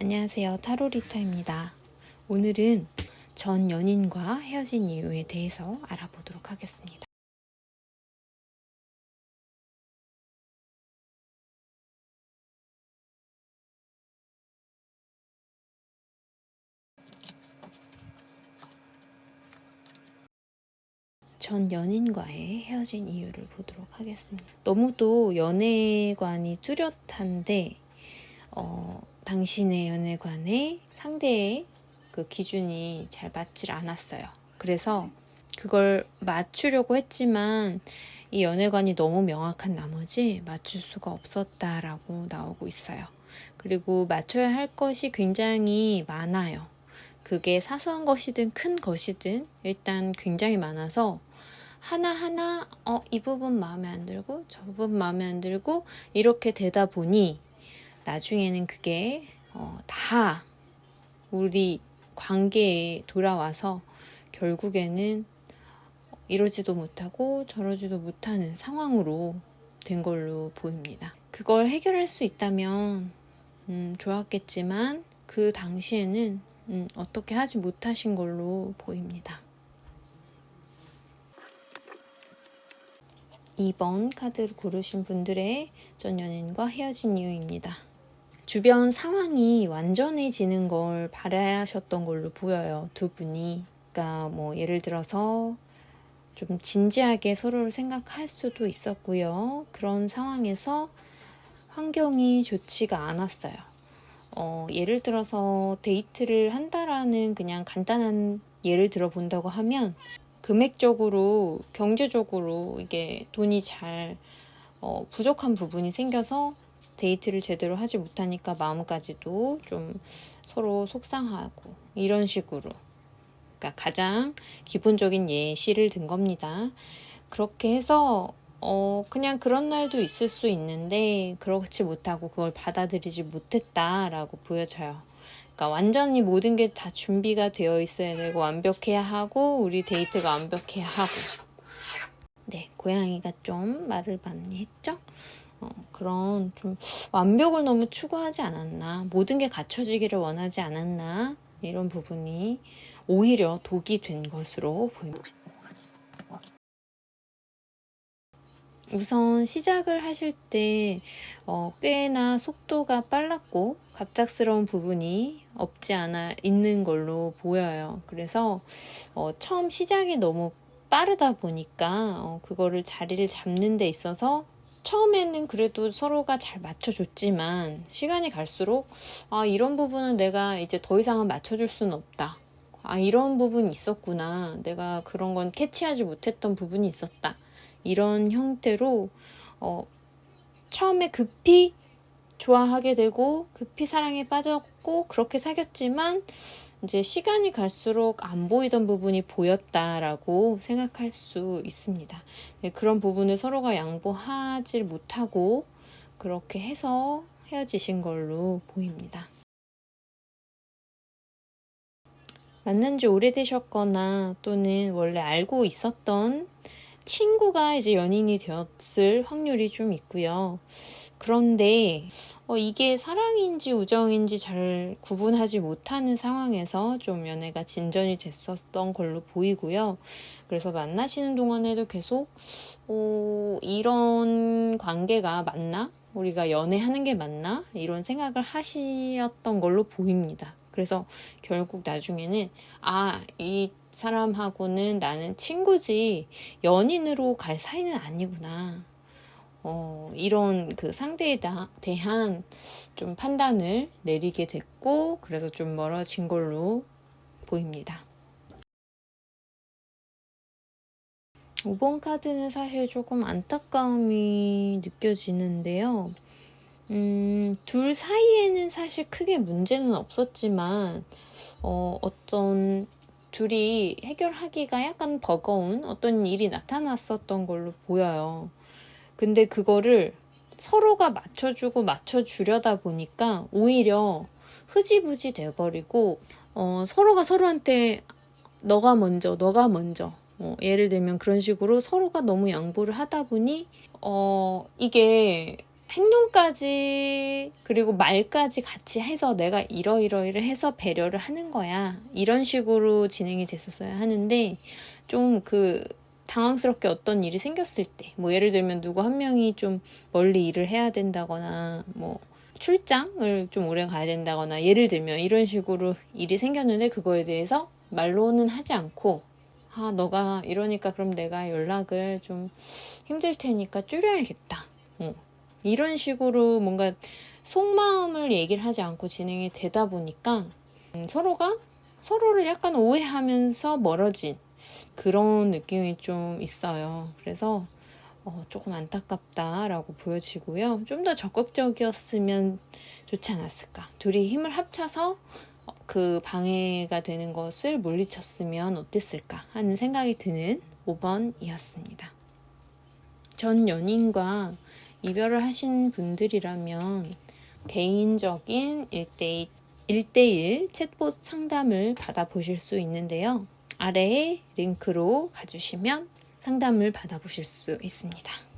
안녕하세요. 타로리타입니다. 오늘은 전 연인과 헤어진 이유에 대해서 알아보도록 하겠습니다. 전 연인과의 헤어진 이유를 보도록 하겠습니다. 너무도 연애관이 뚜렷한데 당신의 연애관에 상대의 그 기준이 잘 맞질 않았어요. 그래서 그걸 맞추려고 했지만 이 연애관이 너무 명확한 나머지 맞출 수가 없었다라고 나오고 있어요. 그리고 맞춰야 할 것이 굉장히 많아요. 그게 사소한 것이든 큰 것이든 일단 굉장히 많아서 하나하나 이 부분 마음에 안 들고 저 부분 마음에 안 들고 이렇게 되다 보니 나중에는 그게 다 우리 관계에 돌아와서 결국에는 이러지도 못하고 저러지도 못하는 상황으로 된 걸로 보입니다. 그걸 해결할 수 있다면 좋았겠지만 그 당시에는 어떻게 하지 못하신 걸로 보입니다. 2번 카드를 고르신 분들의 전 연인과 헤어진 이유입니다. 주변 상황이 완전해지는 걸 바라셨던 걸로 보여요. 두 분이. 그러니까 예를 들어서 좀 진지하게 서로를 생각할 수도 있었고요. 그런 상황에서 환경이 좋지가 않았어요. 예를 들어서 데이트를 한다라는 그냥 간단한 예를 들어본다고 하면 금액적으로, 경제적으로 이게 돈이 잘 부족한 부분이 생겨서 데이트를 제대로 하지 못하니까 마음까지도 좀 서로 속상하고 이런 식으로, 그러니까 가장 기본적인 예시를 든 겁니다. 그렇게 해서 그냥 그런 날도 있을 수 있는데 그렇지 못하고 그걸 받아들이지 못했다라고 보여져요. 그러니까 완전히 모든 게 다 준비가 되어 있어야 되고 완벽해야 하고 우리 데이트가 완벽해야 하고. 네, 고양이가 좀 말을 많이 했죠? 그런 좀 완벽을 너무 추구하지 않았나, 모든 게 갖춰지기를 원하지 않았나, 이런 부분이 오히려 독이 된 것으로 보입니다. 우선 시작을 하실 때 꽤나 속도가 빨랐고 갑작스러운 부분이 없지 않아 있는 걸로 보여요. 그래서 처음 시작이 너무 빠르다 보니까 그거를 자리를 잡는 데 있어서 처음에는 그래도 서로가 잘 맞춰줬지만 시간이 갈수록 이런 부분은 내가 이제 더 이상은 맞춰줄 수는 없다. 이런 부분이 있었구나. 내가 그런 건 캐치하지 못했던 부분이 있었다. 이런 형태로 처음에 급히 좋아하게 되고 급히 사랑에 빠졌고 그렇게 사귀었지만 이제 시간이 갈수록 안 보이던 부분이 보였다라고 생각할 수 있습니다. 네, 그런 부분을 서로가 양보하지 못하고 그렇게 해서 헤어지신 걸로 보입니다. 만난 지 오래되셨거나 또는 원래 알고 있었던 친구가 이제 연인이 되었을 확률이 좀 있고요. 그런데 이게 사랑인지 우정인지 잘 구분하지 못하는 상황에서 좀 연애가 진전이 됐었던 걸로 보이고요. 그래서 만나시는 동안에도 계속 이런 관계가 맞나? 우리가 연애하는 게 맞나? 이런 생각을 하셨던 걸로 보입니다. 그래서 결국 나중에는 이 사람하고는 나는 친구지 연인으로 갈 사이는 아니구나. 이런 그 상대에 대한 좀 판단을 내리게 됐고 그래서 좀 멀어진 걸로 보입니다. 5번 카드는 사실 조금 안타까움이 느껴지는데요. 둘 사이에는 사실 크게 문제는 없었지만 어떤 둘이 해결하기가 약간 버거운 어떤 일이 나타났었던 걸로 보여요. 근데 그거를 서로가 맞춰주고 맞춰주려다 보니까 오히려 흐지부지 돼버리고 서로가 서로한테 너가 먼저 예를 들면 그런 식으로 서로가 너무 양보를 하다 보니 이게 행동까지 그리고 말까지 같이 해서 내가 이러이러이를 해서 배려를 하는 거야. 이런 식으로 진행이 됐었어야 하는데 좀 당황스럽게 어떤 일이 생겼을 때, 뭐 예를 들면 누구 한 명이 좀 멀리 일을 해야 된다거나 뭐 출장을 좀 오래 가야 된다거나 예를 들면 이런 식으로 일이 생겼는데 그거에 대해서 말로는 하지 않고 너가 이러니까 그럼 내가 연락을 좀 힘들 테니까 줄여야겠다. 이런 식으로 뭔가 속마음을 얘기를 하지 않고 진행이 되다 보니까 서로가 서로를 약간 오해하면서 멀어진 그런 느낌이 좀 있어요. 그래서 조금 안타깝다라고 보여지고요. 좀 더 적극적이었으면 좋지 않았을까. 둘이 힘을 합쳐서 그 방해가 되는 것을 물리쳤으면 어땠을까 하는 생각이 드는 5번이었습니다. 전 연인과 이별을 하신 분들이라면 개인적인 1대1 챗봇 상담을 받아보실 수 있는데요. 아래에 링크로 가주시면 상담을 받아보실 수 있습니다.